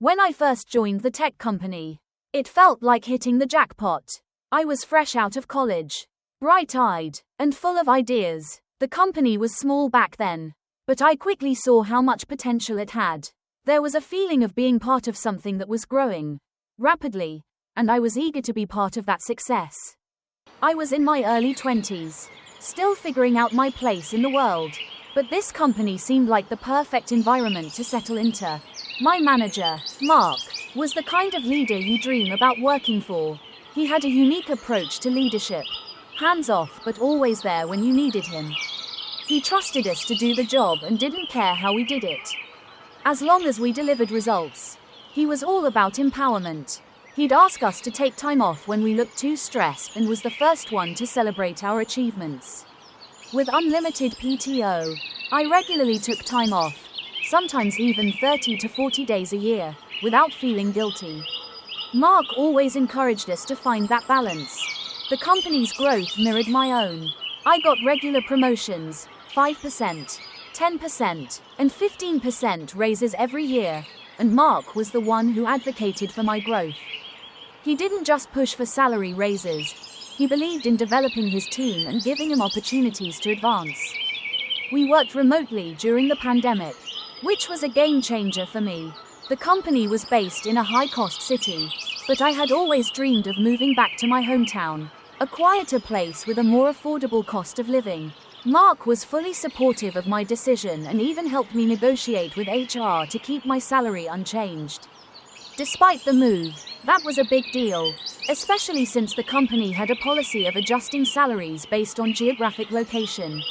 When I first joined the tech company, it felt like hitting the jackpot. I was fresh out of college, bright-eyed, and full of ideas. The company was small back then, but I quickly saw how much potential it had. There was a feeling of being part of something that was growing rapidly, and I was eager to be part of that success. I was in my early 20s, still figuring out my place in the world, but this company seemed like the perfect environment to settle into. My manager, Mark, was the kind of leader you dream about working for. He had a unique approach to leadership, hands-off but always there when you needed him. He trusted us to do the job and didn't care how we did it, as long as we delivered results. He was all about empowerment. He'd ask us to take time off when we looked too stressed and was the first one to celebrate our achievements. With unlimited PTO, I regularly took time off, sometimes even 30 to 40 days a year, without feeling guilty. Mark always encouraged us to find that balance. The company's growth mirrored my own. I got regular promotions, 5%, 10%, and 15% raises every year, and Mark was the one who advocated for my growth. He didn't just push for salary raises, he believed in developing his team and giving them opportunities to advance. We worked remotely during the pandemic, which was a game changer for me. The company was based in a high-cost city, but I had always dreamed of moving back to my hometown, a quieter place with a more affordable cost of living. Mark was fully supportive of my decision and even helped me negotiate with HR to keep my salary unchanged. Despite the move, that was a big deal, especially since the company had a policy of adjusting salaries based on geographic location.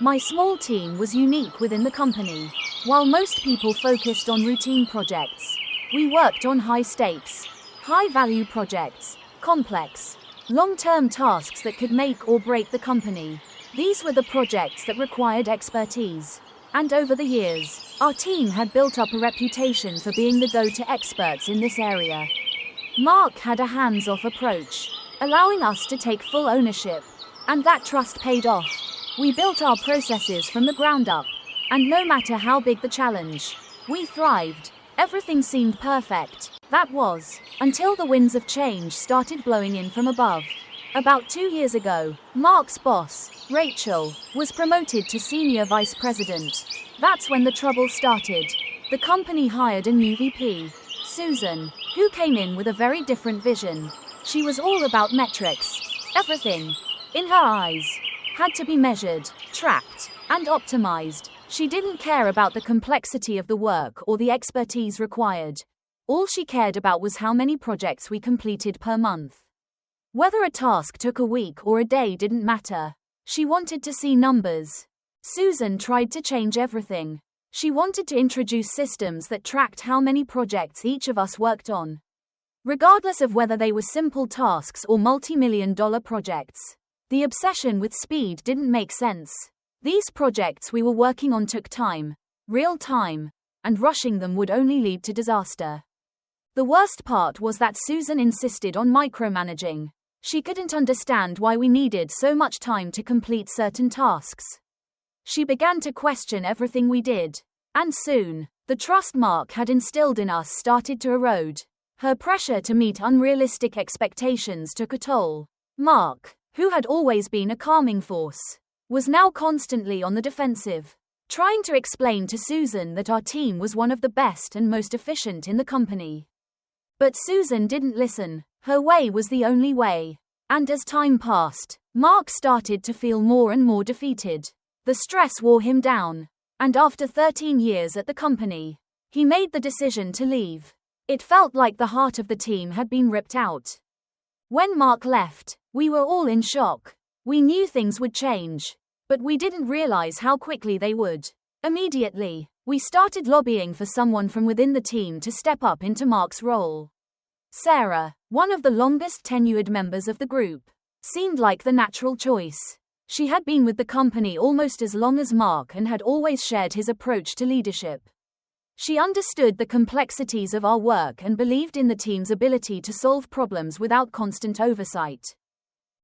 My small team was unique within the company. While most people focused on routine projects, we worked on high-stakes, high-value projects, complex, long-term tasks that could make or break the company. These were the projects that required expertise. And over the years, our team had built up a reputation for being the go-to experts in this area. Mark had a hands-off approach, allowing us to take full ownership, and that trust paid off. We built our processes from the ground up, and no matter how big the challenge, we thrived. Everything seemed perfect. That was, until the winds of change started blowing in from above. About 2 years ago, Mark's boss, Rachel, was promoted to Senior Vice President. That's when the trouble started. The company hired a new VP, Susan, who came in with a very different vision. She was all about metrics. Everything, in her eyes, had to be measured, tracked, and optimized. She didn't care about the complexity of the work or the expertise required. All she cared about was how many projects we completed per month. Whether a task took a week or a day didn't matter. She wanted to see numbers. Susan tried to change everything. She wanted to introduce systems that tracked how many projects each of us worked on, regardless of whether they were simple tasks or multi-million-dollar projects. The obsession with speed didn't make sense. These projects we were working on took time, real time, and rushing them would only lead to disaster. The worst part was that Susan insisted on micromanaging. She couldn't understand why we needed so much time to complete certain tasks. She began to question everything we did. And soon, the trust Mark had instilled in us started to erode. Her pressure to meet unrealistic expectations took a toll. Mark, who had always been a calming force, was now constantly on the defensive, trying to explain to Susan that our team was one of the best and most efficient in the company. But Susan didn't listen. Her way was the only way. And as time passed, Mark started to feel more and more defeated. The stress wore him down. And after 13 years at the company, he made the decision to leave. It felt like the heart of the team had been ripped out. When Mark left, we were all in shock. We knew things would change, but we didn't realize how quickly they would. Immediately, we started lobbying for someone from within the team to step up into Mark's role. Sarah, one of the longest tenured members of the group, seemed like the natural choice. She had been with the company almost as long as Mark and had always shared his approach to leadership. She understood the complexities of our work and believed in the team's ability to solve problems without constant oversight.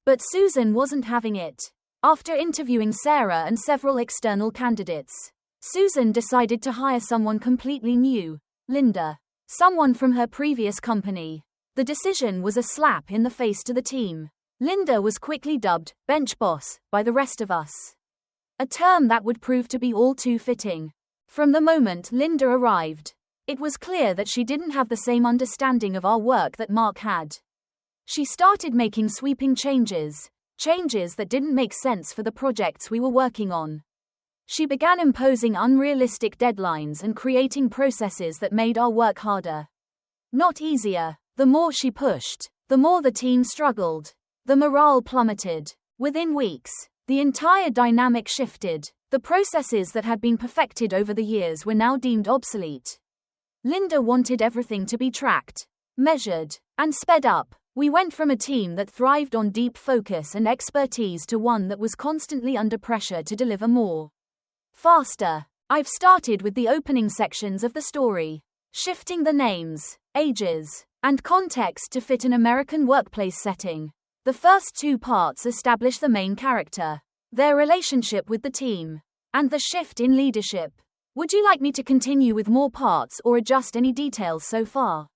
But Susan wasn't having it. After interviewing Sarah and several external candidates, Susan decided to hire someone completely new, Linda. someone from her previous company. The decision was a slap in the face to the team. Linda was quickly dubbed bench boss by the rest of us, a term that would prove to be all too fitting. From the moment Linda arrived, it was clear that she didn't have the same understanding of our work that Mark had. She started making sweeping changes that didn't make sense for the projects we were working on. She began imposing unrealistic deadlines and creating processes that made our work harder, not easier. The more she pushed, the more the team struggled. The morale plummeted. Within weeks, the entire dynamic shifted. The processes that had been perfected over the years were now deemed obsolete. Linda wanted everything to be tracked, measured, and sped up. We went from a team that thrived on deep focus and expertise to one that was constantly under pressure to deliver more, faster. I've started with the opening sections of the story, shifting the names, ages, and context to fit an American workplace setting. The first two parts establish the main character, their relationship with the team, and the shift in leadership. Would you like me to continue with more parts or adjust any details so far?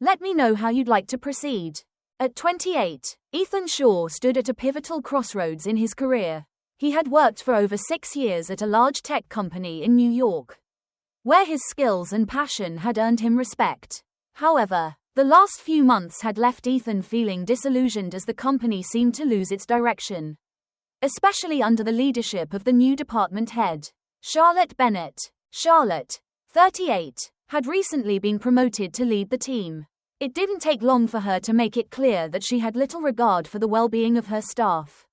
Let me know how you'd like to proceed. At 28, Ethan Shaw stood at a pivotal crossroads in his career. He had worked for over 6 years at a large tech company in New York, where his skills and passion had earned him respect. However, the last few months had left Ethan feeling disillusioned as the company seemed to lose its direction, especially under the leadership of the new department head, Charlotte Bennett. Charlotte, 38, had recently been promoted to lead the team. It didn't take long for her to make it clear that she had little regard for the well-being of her staff.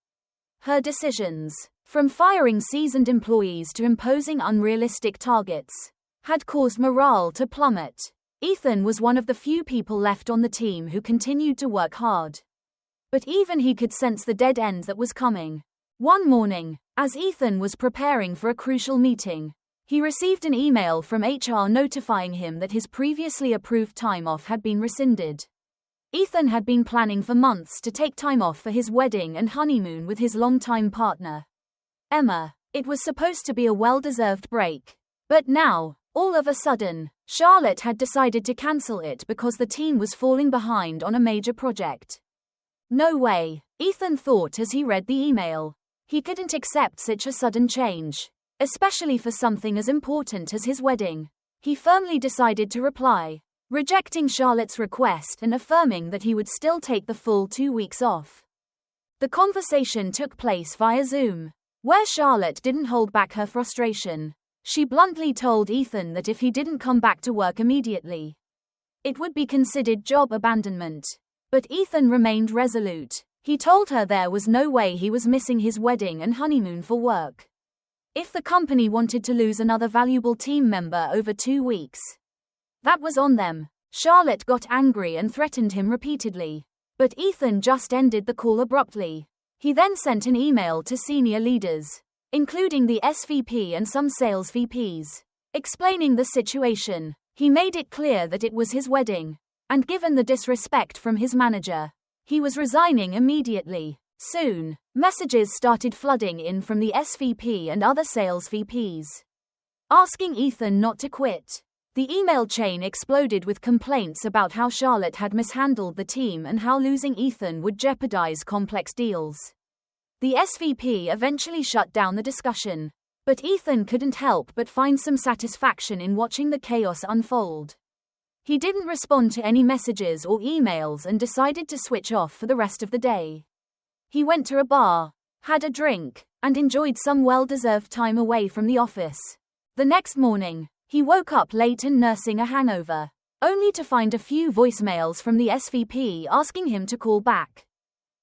Her decisions, from firing seasoned employees to imposing unrealistic targets, had caused morale to plummet. Ethan was one of the few people left on the team who continued to work hard, but even he could sense the dead end that was coming. One morning, as Ethan was preparing for a crucial meeting, he received an email from HR notifying him that his previously approved time off had been rescinded. Ethan had been planning for months to take time off for his wedding and honeymoon with his longtime partner, Emma. It was supposed to be a well-deserved break. But now, all of a sudden, Charlotte had decided to cancel it because the team was falling behind on a major project. No way, Ethan thought as he read the email. He couldn't accept such a sudden change, especially for something as important as his wedding. He firmly decided to reply, rejecting Charlotte's request and affirming that he would still take the full 2 weeks off. The conversation took place via Zoom, where Charlotte didn't hold back her frustration. She bluntly told Ethan that if he didn't come back to work immediately, it would be considered job abandonment. But Ethan remained resolute. He told her there was no way he was missing his wedding and honeymoon for work. If the company wanted to lose another valuable team member over 2 weeks, that was on them. Charlotte got angry and threatened him repeatedly, but Ethan just ended the call abruptly. He then sent an email to senior leaders, including the SVP and some sales VPs, explaining the situation. He made it clear that it was his wedding, and given the disrespect from his manager, he was resigning immediately. Soon, messages started flooding in from the SVP and other sales VPs, asking Ethan not to quit. The email chain exploded with complaints about how Charlotte had mishandled the team and how losing Ethan would jeopardize complex deals. The SVP eventually shut down the discussion, but Ethan couldn't help but find some satisfaction in watching the chaos unfold. He didn't respond to any messages or emails and decided to switch off for the rest of the day. He went to a bar, had a drink, and enjoyed some well-deserved time away from the office. The next morning, he woke up late and nursing a hangover, only to find a few voicemails from the SVP asking him to call back.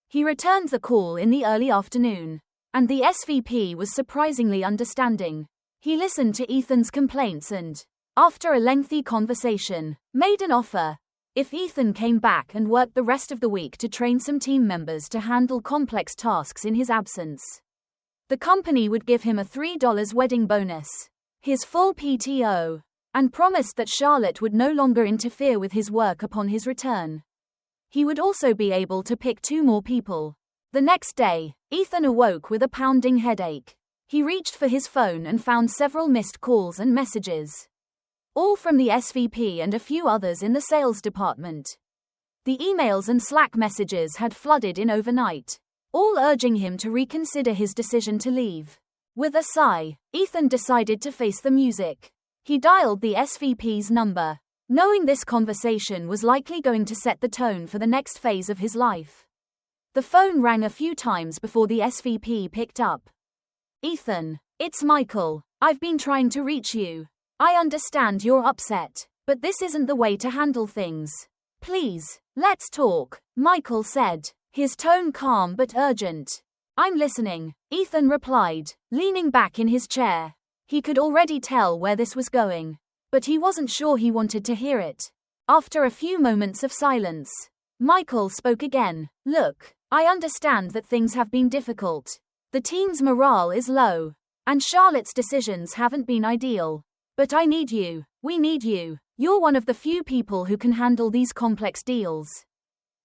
He returned the call in the early afternoon, and the SVP was surprisingly understanding. He listened to Ethan's complaints and, after a lengthy conversation, made an offer. If Ethan came back and worked the rest of the week to train some team members to handle complex tasks in his absence, the company would give him a $3 wedding bonus, his full PTO, and promised that Charlotte would no longer interfere with his work upon his return. He would also be able to pick 2 more people. The next day, Ethan awoke with a pounding headache. He reached for his phone and found several missed calls and messages. all from the SVP and a few others in the sales department. The emails and Slack messages had flooded in overnight, all urging him to reconsider his decision to leave. With a sigh, Ethan decided to face the music. He dialed the SVP's number, knowing this conversation was likely going to set the tone for the next phase of his life. The phone rang a few times before the SVP picked up. "Ethan, it's Michael. I've been trying to reach you. I understand you're upset, but this isn't the way to handle things. Please, let's talk," Michael said, his tone calm but urgent. "I'm listening," Ethan replied, leaning back in his chair. He could already tell where this was going, but he wasn't sure he wanted to hear it. After a few moments of silence, Michael spoke again. "Look, I understand that things have been difficult. The team's morale is low, and Charlotte's decisions haven't been ideal. But I need you. We need you. You're one of the few people who can handle these complex deals.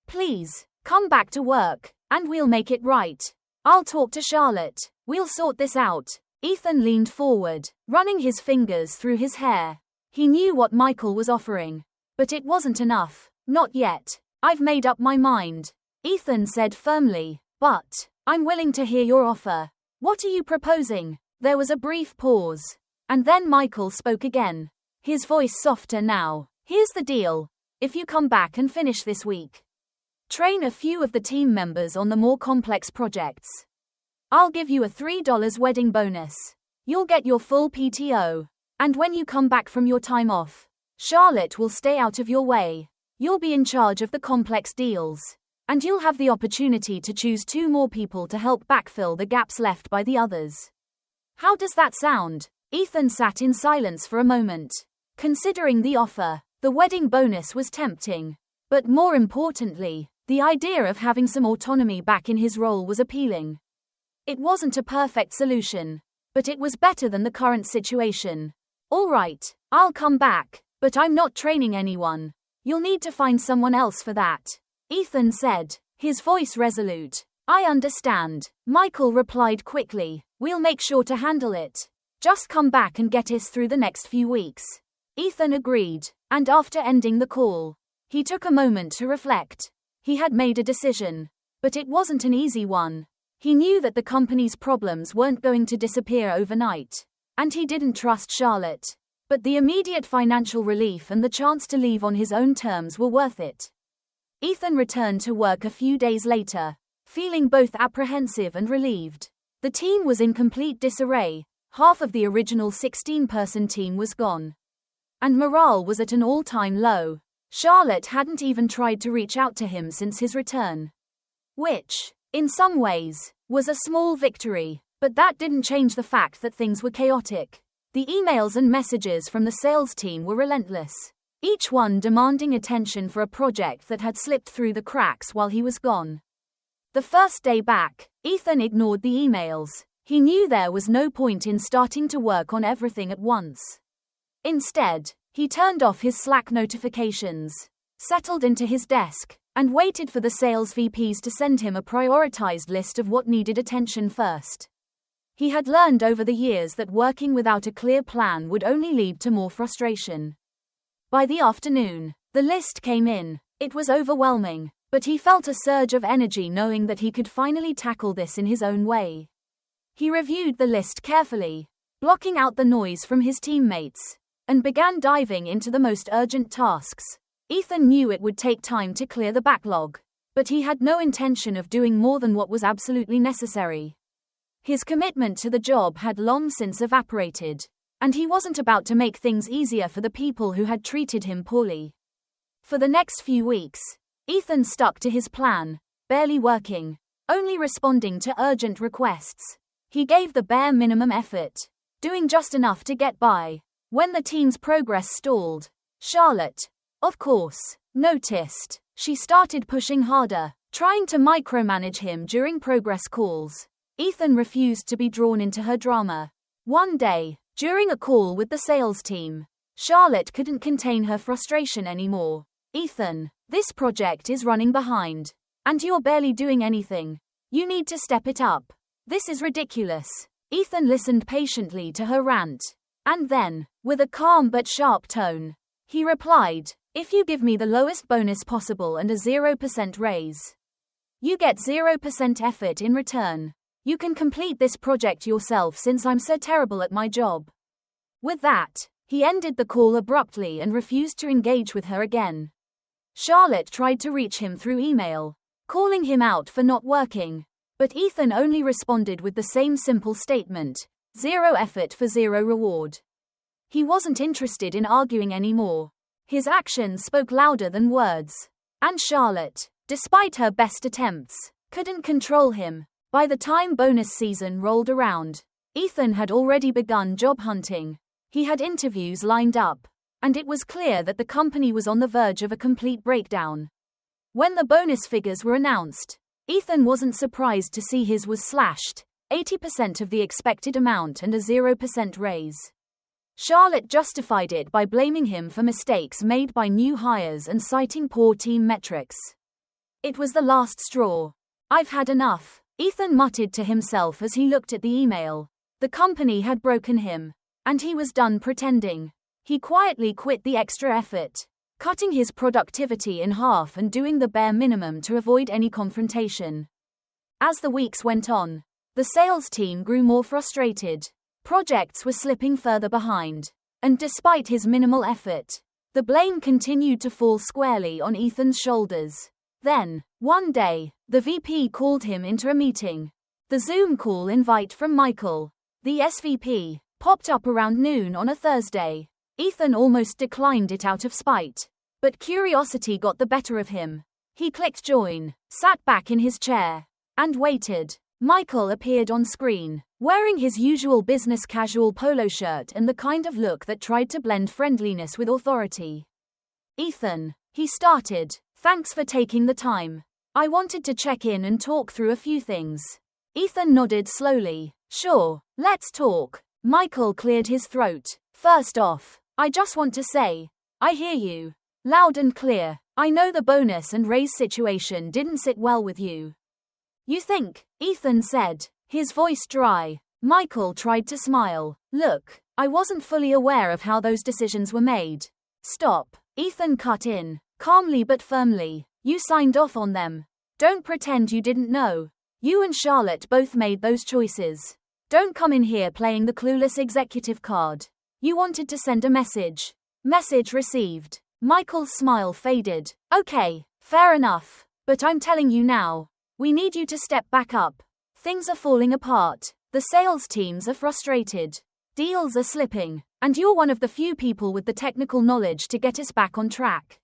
Please, come back to work, and we'll make it right. I'll talk to Charlotte. We'll sort this out." Ethan leaned forward, running his fingers through his hair. He knew what Michael was offering, but it wasn't enough. "Not yet. I've made up my mind," Ethan said firmly, "but I'm willing to hear your offer. What are you proposing?" There was a brief pause, and then Michael spoke again, his voice softer now. "Here's the deal. If you come back and finish this week, train a few of the team members on the more complex projects, I'll give you a $3 wedding bonus. You'll get your full PTO. And when you come back from your time off, Charlotte will stay out of your way. You'll be in charge of the complex deals, and you'll have the opportunity to choose 2 more people to help backfill the gaps left by the others." How does that sound? Ethan sat in silence for a moment, considering the offer. The wedding bonus was tempting, but more importantly, the idea of having some autonomy back in his role was appealing. It wasn't a perfect solution, but it was better than the current situation. "All right, I'll come back, but I'm not training anyone. You'll need to find someone else for that," Ethan said, his voice resolute. "I understand," Michael replied quickly. "We'll make sure to handle it. Just come back and get us through the next few weeks." Ethan agreed, and after ending the call, he took a moment to reflect. He had made a decision, but it wasn't an easy one. He knew that the company's problems weren't going to disappear overnight, and he didn't trust Charlotte. But the immediate financial relief and the chance to leave on his own terms were worth it. Ethan returned to work a few days later, feeling both apprehensive and relieved. The team was in complete disarray. Half of the original 16-person team was gone, and morale was at an all-time low. Charlotte hadn't even tried to reach out to him since his return, which, in some ways, was a small victory, but that didn't change the fact that things were chaotic. The emails and messages from the sales team were relentless, each one demanding attention for a project that had slipped through the cracks while he was gone. The first day back, Ethan ignored the emails. He knew there was no point in starting to work on everything at once. Instead, he turned off his Slack notifications, settled into his desk, and waited for the sales VPs to send him a prioritized list of what needed attention first. He had learned over the years that working without a clear plan would only lead to more frustration. By the afternoon, the list came in. It was overwhelming, but he felt a surge of energy knowing that he could finally tackle this in his own way. He reviewed the list carefully, blocking out the noise from his teammates, and began diving into the most urgent tasks. Ethan knew it would take time to clear the backlog, but he had no intention of doing more than what was absolutely necessary. His commitment to the job had long since evaporated, and he wasn't about to make things easier for the people who had treated him poorly. For the next few weeks, Ethan stuck to his plan, barely working, only responding to urgent requests. He gave the bare minimum effort, doing just enough to get by. When the team's progress stalled, Charlotte, of course, noticed. She started pushing harder, trying to micromanage him during progress calls. Ethan refused to be drawn into her drama. One day, during a call with the sales team, Charlotte couldn't contain her frustration anymore. "Ethan, this project is running behind, and you're barely doing anything. You need to step it up. This is ridiculous." Ethan listened patiently to her rant. And then, with a calm but sharp tone. He replied, "If you give me the lowest bonus possible and a 0% raise, you get 0% effort in return. You can complete this project yourself since I'm so terrible at my job." With that, he ended the call abruptly and refused to engage with her again. Charlotte tried to reach him through email, calling him out for not working, but Ethan only responded with the same simple statement, "Zero effort for zero reward." He wasn't interested in arguing anymore. His actions spoke louder than words. And Charlotte, despite her best attempts, couldn't control him. By the time bonus season rolled around, Ethan had already begun job hunting. He had interviews lined up, and it was clear that the company was on the verge of a complete breakdown. When the bonus figures were announced, Ethan wasn't surprised to see his was slashed, 80% of the expected amount and a 0% raise. Charlotte justified it by blaming him for mistakes made by new hires and citing poor team metrics. It was the last straw. "I've had enough," Ethan muttered to himself as he looked at the email. The company had broken him, and he was done pretending. He quietly quit the extra effort, cutting his productivity in half and doing the bare minimum to avoid any confrontation. As the weeks went on, the sales team grew more frustrated. Projects were slipping further behind, and despite his minimal effort, the blame continued to fall squarely on Ethan's shoulders. Then, one day, the VP called him into a meeting. The Zoom call invite from Michael, the SVP, popped up around noon on a Thursday. Ethan almost declined it out of spite, but curiosity got the better of him. He clicked join, sat back in his chair, and waited. Michael appeared on screen, wearing his usual business casual polo shirt and the kind of look that tried to blend friendliness with authority. "Ethan," he started, "thanks for taking the time. I wanted to check in and talk through a few things." Ethan nodded slowly. "Sure, let's talk." Michael cleared his throat. "First off, I just want to say, I hear you. Loud and clear. I know the bonus and raise situation didn't sit well with you." "You think?" Ethan said, his voice dry. Michael tried to smile. "Look, I wasn't fully aware of how those decisions were made." "Stop," Ethan cut in, calmly but firmly. "You signed off on them. Don't pretend you didn't know. You and Charlotte both made those choices. Don't come in here playing the clueless executive card. You wanted to send a message. Message received." Michael's smile faded. "Okay, fair enough. But I'm telling you now, we need you to step back up. Things are falling apart. The sales teams are frustrated. Deals are slipping, and you're one of the few people with the technical knowledge to get us back on track."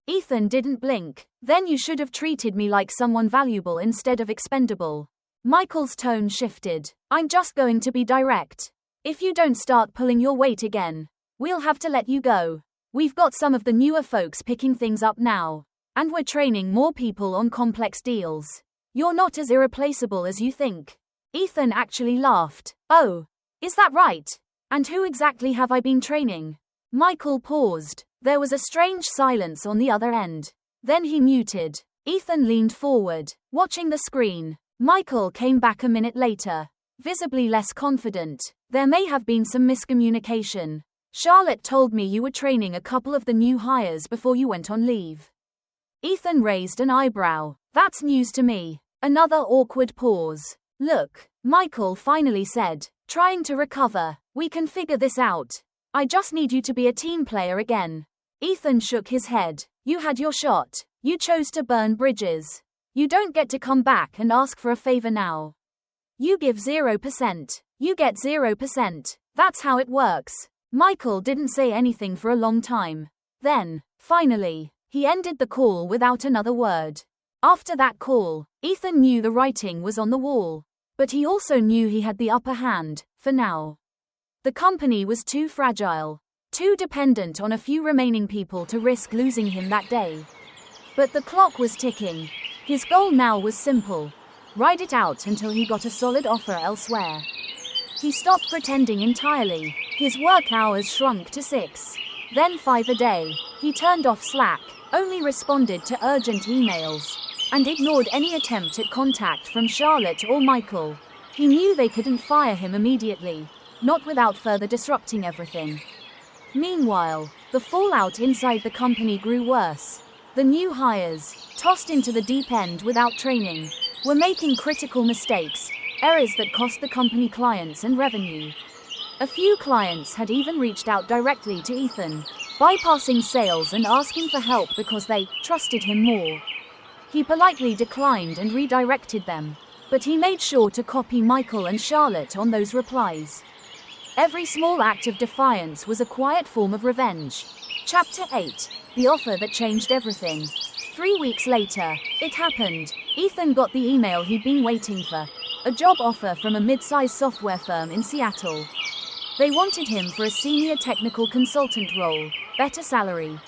Ethan didn't blink. "Then you should have treated me like someone valuable instead of expendable." Michael's tone shifted. "I'm just going to be direct. If you don't start pulling your weight again, we'll have to let you go. We've got some of the newer folks picking things up now, and we're training more people on complex deals. You're not as irreplaceable as you think." Ethan actually laughed. "Oh, is that right? And who exactly have I been training?" Michael paused. There was a strange silence on the other end. Then he muted. Ethan leaned forward, watching the screen. Michael came back a minute later, visibly less confident. "There may have been some miscommunication. Charlotte told me you were training a couple of the new hires before you went on leave." Ethan raised an eyebrow. "That's news to me." Another awkward pause. "Look," Michael finally said, trying to recover, "we can figure this out. I just need you to be a team player again." Ethan shook his head. "You had your shot. You chose to burn bridges. You don't get to come back and ask for a favor now. You give 0%. You get 0%. That's how it works." Michael didn't say anything for a long time. Then, finally, he ended the call without another word. After that call, Ethan knew the writing was on the wall. But he also knew he had the upper hand, for now. The company was too fragile, too dependent on a few remaining people to risk losing him that day. But the clock was ticking. His goal now was simple: ride it out until he got a solid offer elsewhere. He stopped pretending entirely. His work hours shrunk to 6, then 5 a day. He turned off Slack, only responded to urgent emails, and ignored any attempt at contact from Charlotte or Michael. He knew they couldn't fire him immediately, not without further disrupting everything. Meanwhile, the fallout inside the company grew worse. The new hires, tossed into the deep end without training, were making critical mistakes, errors that cost the company clients and revenue. A few clients had even reached out directly to Ethan, bypassing sales and asking for help because they trusted him more. He politely declined and redirected them, but he made sure to copy Michael and Charlotte on those replies. Every small act of defiance was a quiet form of revenge. Chapter 8. The offer that changed everything. 3 weeks later, it happened. Ethan got the email he'd been waiting for. A job offer from a mid-sized software firm in Seattle. They wanted him for a senior technical consultant role, better salary,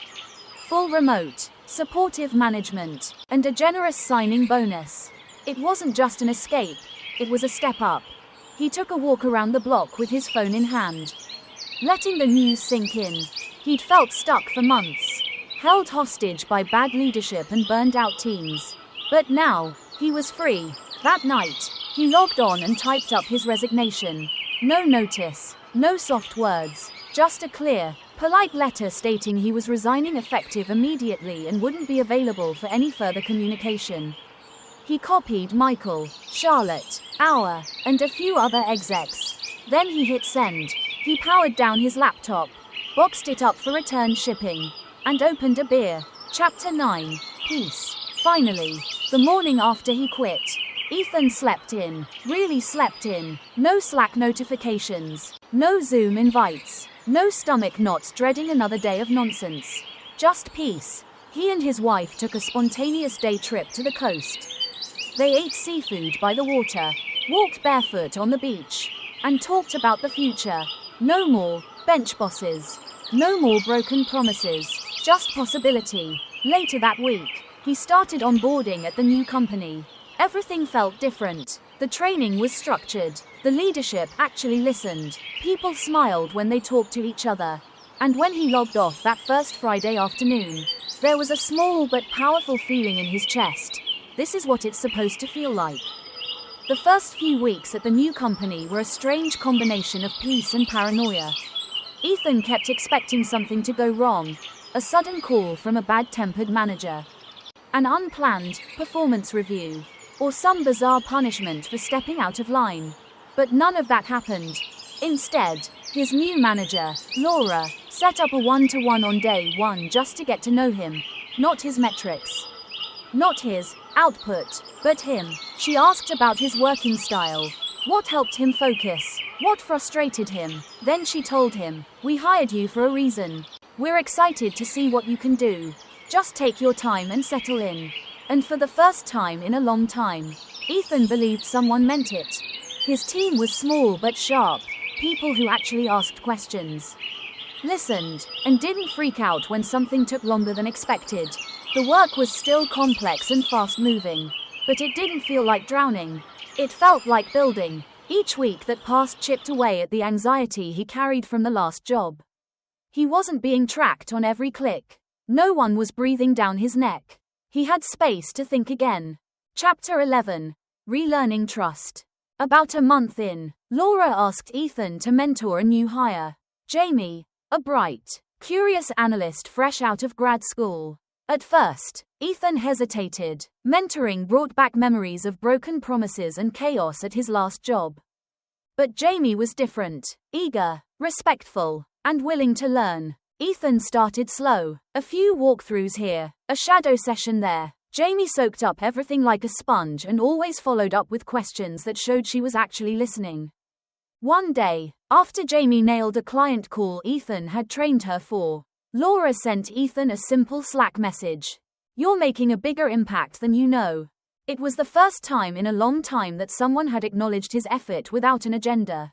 full remote, supportive management, and a generous signing bonus. It wasn't just an escape, it was a step up. He took a walk around the block with his phone in hand, letting the news sink in. He'd felt stuck for months, held hostage by bad leadership and burned out teams. But now, he was free. That night, he logged on and typed up his resignation. No notice, no soft words, just a clear, polite letter stating he was resigning effective immediately and wouldn't be available for any further communication. He copied Michael, Charlotte, Auer, and a few other execs. Then he hit send. He powered down his laptop, boxed it up for return shipping, and opened a beer. Chapter 9. Peace. Finally, the morning after he quit, Ethan slept in, really slept in. No Slack notifications, no Zoom invites, no stomach knots dreading another day of nonsense. Just peace. He and his wife took a spontaneous day trip to the coast. They ate seafood by the water, walked barefoot on the beach, and talked about the future. No more bench bosses. No more broken promises. Just possibility. Later that week, he started onboarding at the new company. Everything felt different. The training was structured. The leadership actually listened. People smiled when they talked to each other. And when he logged off that first Friday afternoon, there was a small but powerful feeling in his chest. This is what it's supposed to feel like. The first few weeks at the new company were a strange combination of peace and paranoia. Ethan kept expecting something to go wrong. A sudden call from a bad-tempered manager. An unplanned performance review. Or some bizarre punishment for stepping out of line. But none of that happened. Instead, his new manager, Laura, set up a one-to-one on day one just to get to know him. Not his metrics. Not his output, but him. She asked about his working style. What helped him focus? What frustrated him? Then she told him, "We hired you for a reason. We're excited to see what you can do. Just take your time and settle in." And for the first time in a long time, Ethan believed someone meant it. His team was small but sharp, people who actually asked questions, listened, and didn't freak out when something took longer than expected. The work was still complex and fast-moving, but it didn't feel like drowning. It felt like building. Each week that passed chipped away at the anxiety he carried from the last job. He wasn't being tracked on every click. No one was breathing down his neck. He had space to think again. Chapter 11. Relearning Trust. About a month in, Laura asked Ethan to mentor a new hire, Jamie, a bright, curious analyst fresh out of grad school. At first, Ethan hesitated. Mentoring brought back memories of broken promises and chaos at his last job. But Jamie was different, eager, respectful, and willing to learn. Ethan started slow. A few walkthroughs here, a shadow session there. Jamie soaked up everything like a sponge and always followed up with questions that showed she was actually listening. One day, after Jamie nailed a client call Ethan had trained her for, Laura sent Ethan a simple Slack message. "You're making a bigger impact than you know." It was the first time in a long time that someone had acknowledged his effort without an agenda.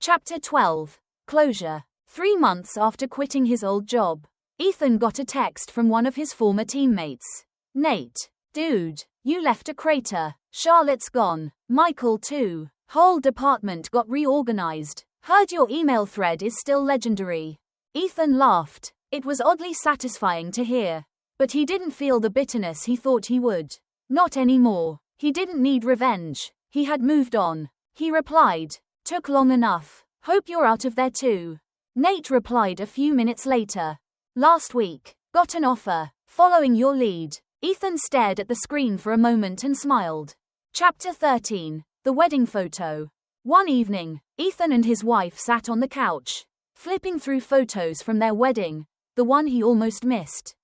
Chapter 12. Closure. 3 months after quitting his old job, Ethan got a text from one of his former teammates. "Nate, dude, you left a crater. Charlotte's gone. Michael too. Whole department got reorganized. Heard your email thread is still legendary." Ethan laughed. It was oddly satisfying to hear. But he didn't feel the bitterness he thought he would. Not anymore. He didn't need revenge. He had moved on. He replied, "Took long enough. Hope you're out of there too." Nate replied a few minutes later. Last week. Got an offer. Following your lead. Ethan stared at the screen for a moment and smiled. Chapter 13. The wedding photo. One evening, Ethan and his wife sat on the couch, flipping through photos from their wedding, the one he almost missed.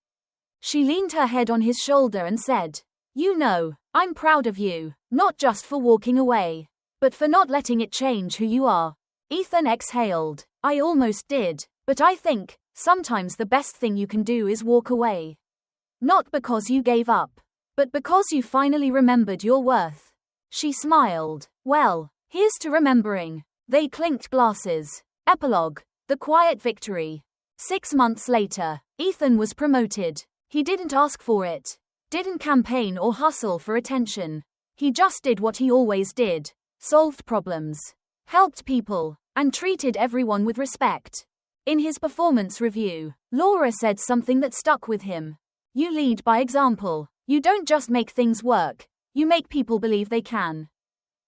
She leaned her head on his shoulder and said, "You know, I'm proud of you, not just for walking away, but for not letting it change who you are." Ethan exhaled. "I almost did, but I think, sometimes the best thing you can do is walk away. Not because you gave up, but because you finally remembered your worth." She smiled. "Well, here's to remembering." They clinked glasses. Epilogue. The quiet victory. 6 months later, Ethan was promoted. He didn't ask for it. Didn't campaign or hustle for attention. He just did what he always did. Solved problems. Helped people. And treated everyone with respect. In his performance review, Laura said something that stuck with him. "You lead by example. You don't just make things work. You make people believe they can."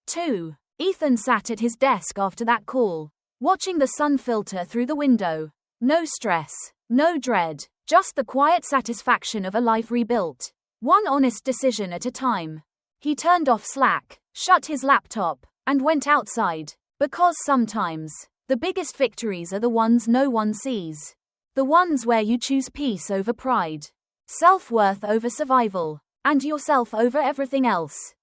2. Ethan sat at his desk after that call, watching the sun filter through the window. No stress. No dread. Just the quiet satisfaction of a life rebuilt. One honest decision at a time. He turned off Slack, shut his laptop, and went outside. Because sometimes, the biggest victories are the ones no one sees. The ones where you choose peace over pride. Self-worth over survival. And yourself over everything else.